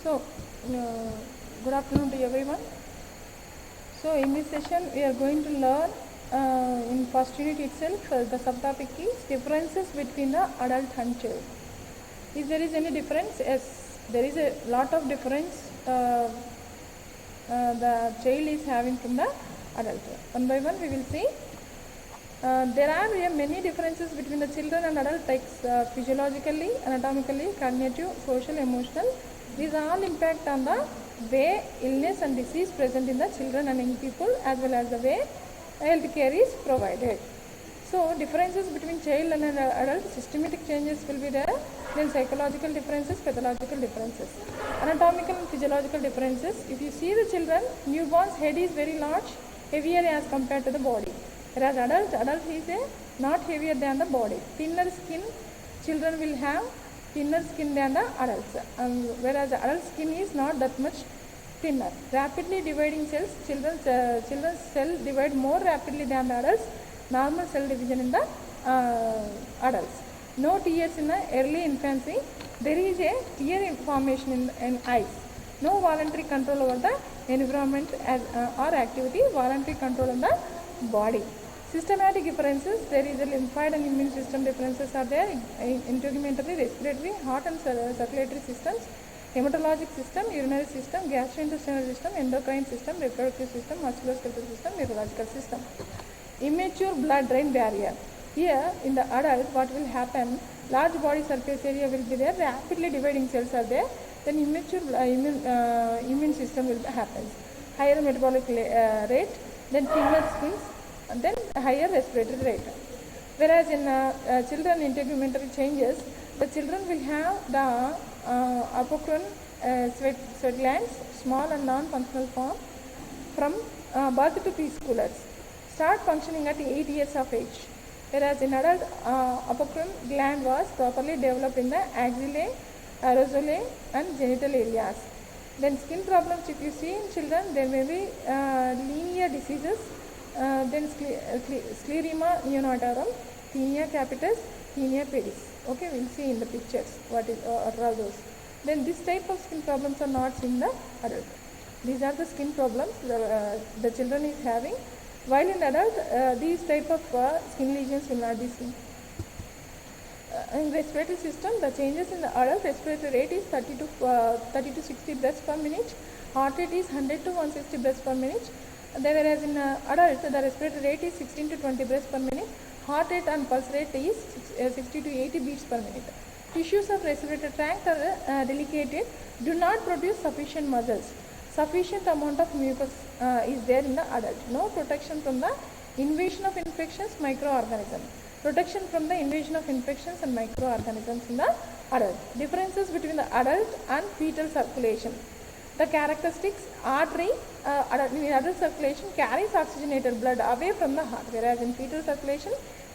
So, good afternoon to everyone. So, in this session, we are going to learn in first unit itself. The subtopic is differences between the adult and child. If there is any difference, yes, there is a lot of difference the child is having from the adult. One by one, we will see. There are many differences between the children and adult, like physiologically, anatomically, cognitive, social, emotional. These all impact on the way illness and disease present in the children and young people, as well as the way health care is provided. So, differences between child and adult, systematic changes will be there. Then psychological differences, pathological differences, anatomical and physiological differences. If you see the children, newborn's head is very large, heavier as compared to the body. Whereas adult is not heavier than the body. Thinner skin, children will have thinner skin than the adults. Whereas the adult skin is not that much thinner. Rapidly dividing cells, children's cell divide more rapidly than the adults. Normal cell division in the adults. No tears in the early infancy. There is a tear formation in eyes. No voluntary control over the environment or activity. Voluntary control in the body. Systematic differences, there is a lymphoid and immune system differences are there, integumentary, respiratory, heart and circulatory systems, hematologic system, urinary system, gastrointestinal system, endocrine system, reproductive system, musculoskeletal system, neurological system. Immature blood-brain barrier. Here in the adult, what will happen, large body surface area will be there, rapidly dividing cells are there, then immature immune system will happen. Higher metabolic rate, then thinner skins, and then higher respiratory rate. Whereas in children integumentary changes, the children will have the apocrine sweat glands, small and non-functional form, from birth to preschoolers. Start functioning at 8 years of age. Whereas in adult, apocrine gland was properly developed in the axillae, aerosolae and genital areas. Then skin problems, if you see in children, there may be linear diseases. Then scleroderma neonatorum, tinea capitis, tinea pedis. Okay, we'll see in the pictures what are those. Then this type of skin problems are not seen in the adult. These are the skin problems the children is having. While in adult, these type of skin lesions will not be seen. In respiratory system, the changes in the adult respiratory rate is 30 to 60 breaths per minute. Heart rate is 100 to 160 breaths per minute. Whereas in adult, the respiratory rate is 16 to 20 breaths per minute. Heart rate and pulse rate is 60 to 80 beats per minute. Tissues of respiratory tract are delicate, do not produce sufficient muscles. Sufficient amount of mucus is there in the adult. No protection from the invasion of infections, microorganisms. Protection from the invasion of infections and microorganisms in the adult. Differences between the adult and fetal circulation. The characteristics, artery in adult circulation carries oxygenated blood away from the heart, whereas in fetal circulation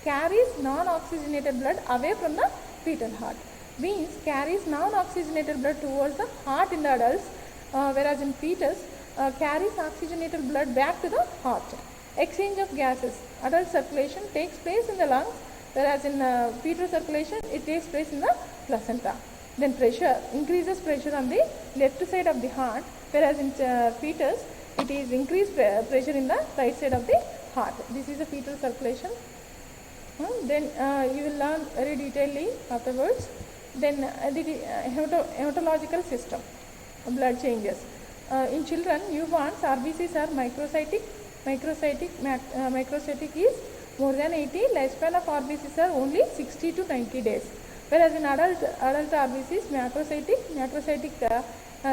carries non-oxygenated blood away from the fetal heart. Means carries non-oxygenated blood towards the heart in the adults, whereas in fetus carries oxygenated blood back to the heart. Exchange of gases. Adult circulation takes place in the lungs, whereas in fetal circulation it takes place in the placenta. Then pressure, increases pressure on the left side of the heart, whereas in fetus it is increased pressure in the right side of the heart. This is the fetal circulation. Then you will learn very detailedly afterwards. Then the hematological system, blood changes. In children, newborns, RBCs are microcytic. Microcytic is more than 80. Lifespan of RBCs are only 60 to 90 days. Whereas in adult RBCs, macrocytic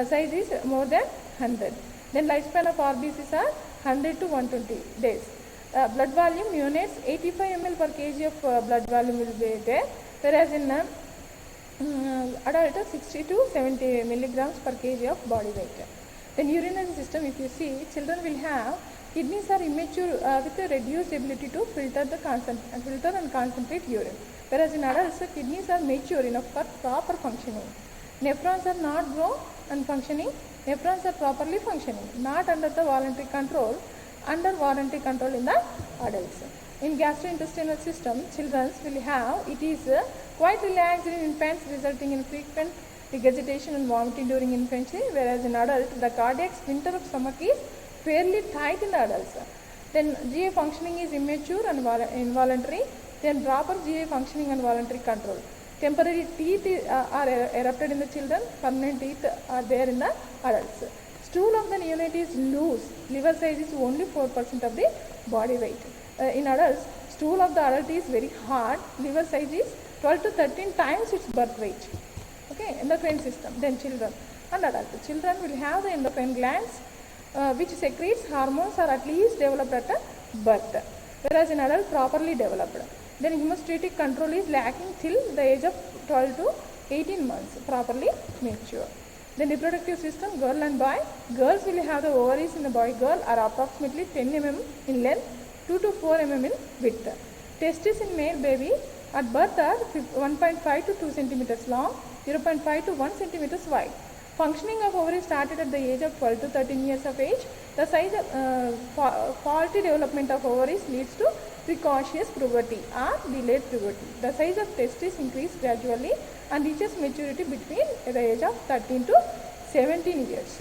size is more than 100. Then lifespan of RBCs are 100 to 120 days. Blood volume, neonates 85 ml per kg of blood volume will be there. Whereas in adult 60 to 70 milligrams per kg of body weight. Then urinary system, if you see, children will have kidneys are immature with a reduced ability to filter and concentrate urine. Whereas in adults, kidneys are mature enough for proper functioning. Nephrons are not grown and functioning. Nephrons are properly functioning, not under the voluntary control, under voluntary control in the adults. In gastrointestinal system, children will have, it is quite relaxed in infants, resulting in frequent regurgitation and vomiting during infancy, whereas in adult, the cardiac sphincter of stomach is fairly tight in the adults. Then GI functioning is immature and involuntary. Then proper GI functioning and voluntary control. Temporary teeth are erupted in the children, permanent teeth are there in the adults. Stool of the neonate is loose, liver size is only 4% of the body weight. In adults, stool of the adult is very hard, liver size is 12 to 13 times its birth weight. Okay, endocrine system. Then children and adults. Children will have the endocrine glands which secretes hormones are at least developed at birth, whereas in adult properly developed. Then hemostatic control is lacking till the age of 12 to 18 months, properly mature. Then reproductive system, girl and boy. Girls will have the ovaries in the boy. Girl are approximately 10 mm in length, 2 to 4 mm in width. Testes in male baby at birth are 1.5 to 2 centimeters long, 0.5 to 1 centimeters wide. Functioning of ovary started at the age of 12 to 13 years of age. The size of faulty development of ovaries leads to precocious puberty or delayed puberty. The size of testes increases gradually and reaches maturity between the age of 13 to 17 years.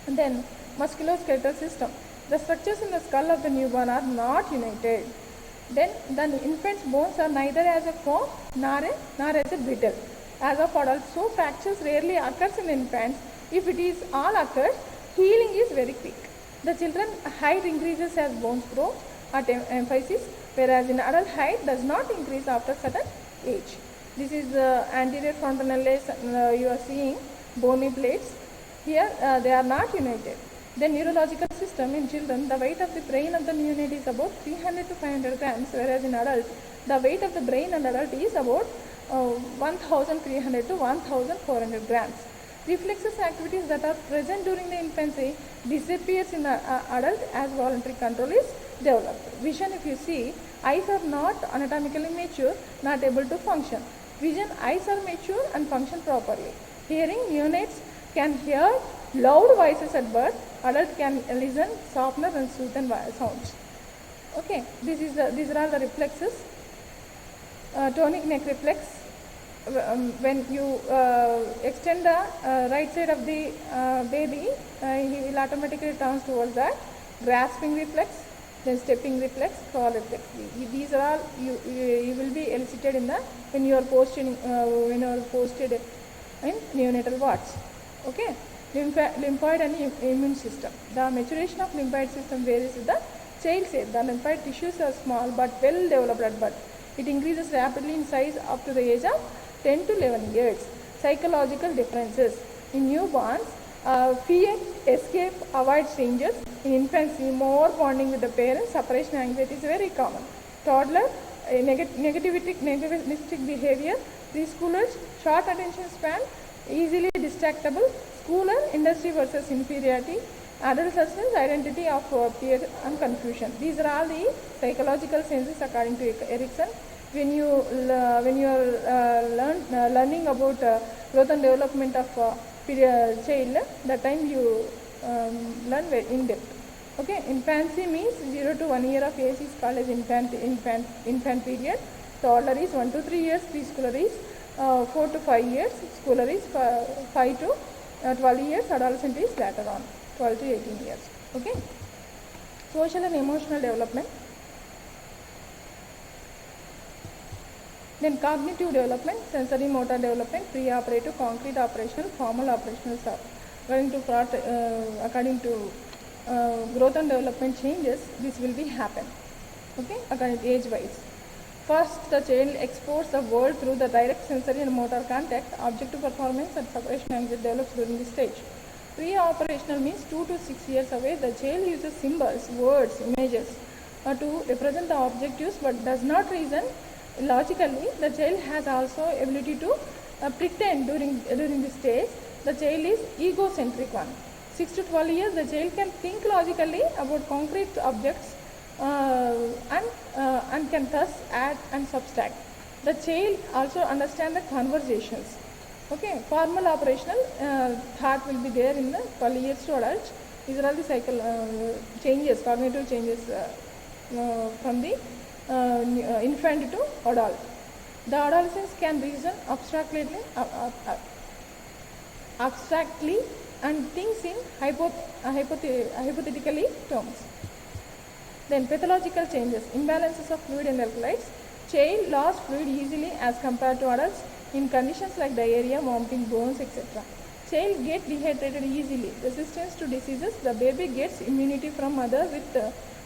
And then musculoskeletal system. The structures in the skull of the newborn are not united. Then the infant's bones are neither as a foam nor as a brittle as of adults. So fractures rarely occurs in infants. If it is all occurs, healing is very quick. The children height increases as bones grow at emphasis, whereas in adult height does not increase after certain age. This is anterior frontalis, you are seeing bony plates. Here they are not united. The neurological system in children, the weight of the brain of the neonate is about 300 to 500 grams, whereas in adult, the weight of the brain in adult is about 1300 to 1400 grams. Reflexes activities that are present during the infancy disappears in the adult as voluntary control is developed. Vision, if you see, eyes are not anatomically mature, not able to function. Vision, eyes are mature and function properly. Hearing, neonates can hear loud voices at birth. Adult can listen softer and soothing sounds. Okay, these are all the reflexes. Tonic neck reflex. When you extend the right side of the baby, he will automatically turn towards that. Grasping reflex, then stepping reflex, crawl reflex. These are all you will be elicited in the when you are posted in neonatal wards. Okay, lymphoid and immune system. The maturation of lymphoid system varies with the child's age. The lymphoid tissues are small but well developed at birth. It increases rapidly in size up to the age of 10 to 11 years. Psychological differences. In newborns, fear, escape, avoid strangers. In infancy, more bonding with the parents, separation anxiety is very common. Toddler, negativistic behavior. Preschoolers, short attention span, easily distractible. Schooler, industry versus inferiority. Adult substance, identity of peer and confusion. These are all the psychological senses according to Erikson. When you are learning about growth and development of child, that time you learn very in depth. Okay, infancy means 0 to 1 year of age is called as infant period. Toddler is 1 to 3 years. Preschooler is 4 to 5 years. Schooler is 5 to 12 years. Adolescent is later on 12 to 18 years. Okay. Social and emotional development. Then cognitive development, sensory motor development, pre-operative, concrete operational, formal operational stuff. According to growth and development changes, this will be happen. Okay, according to age wise. First, the child explores the world through the direct sensory and motor contact. Objective performance and separation anxiety develops during this stage. Pre-operational means 2 to 6 years away. The child uses symbols, words, images to represent the objectives, but does not reason logically. The child has also ability to pretend during this stage. The child is egocentric one. 6 to 12 years, the child can think logically about concrete objects and can thus add and subtract. The child also understands the conversations. Okay, formal operational thought will be there in the 12 years to adults. These are all the changes, cognitive changes from the infant to adult. The adolescents can reason abstractly abstractly and thinks in hypothetically terms. Then pathological changes, imbalances of fluid and electrolytes. Child lost fluid easily as compared to adults in conditions like diarrhea, vomiting, burns, etc. Child get dehydrated easily. Resistance to diseases. The baby gets immunity from mother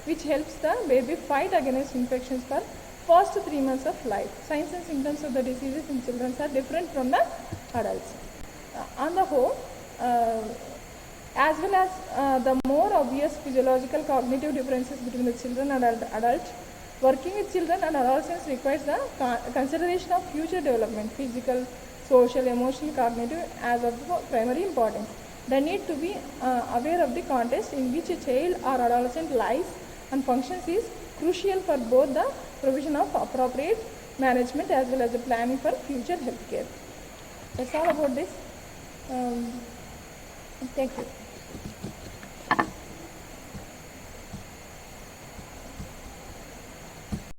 which helps the baby fight against infections for first 3 months of life. Signs and symptoms of the diseases in children are different from the adults. On the whole, as well as the more obvious physiological cognitive differences between the children and adults, working with children and adolescents requires the consideration of future development, physical, social, emotional, cognitive as of primary importance. They need to be aware of the context in which a child or adolescent lives and functions is crucial for both the provision of appropriate management as well as the planning for future health care. That's all about this. Thank you.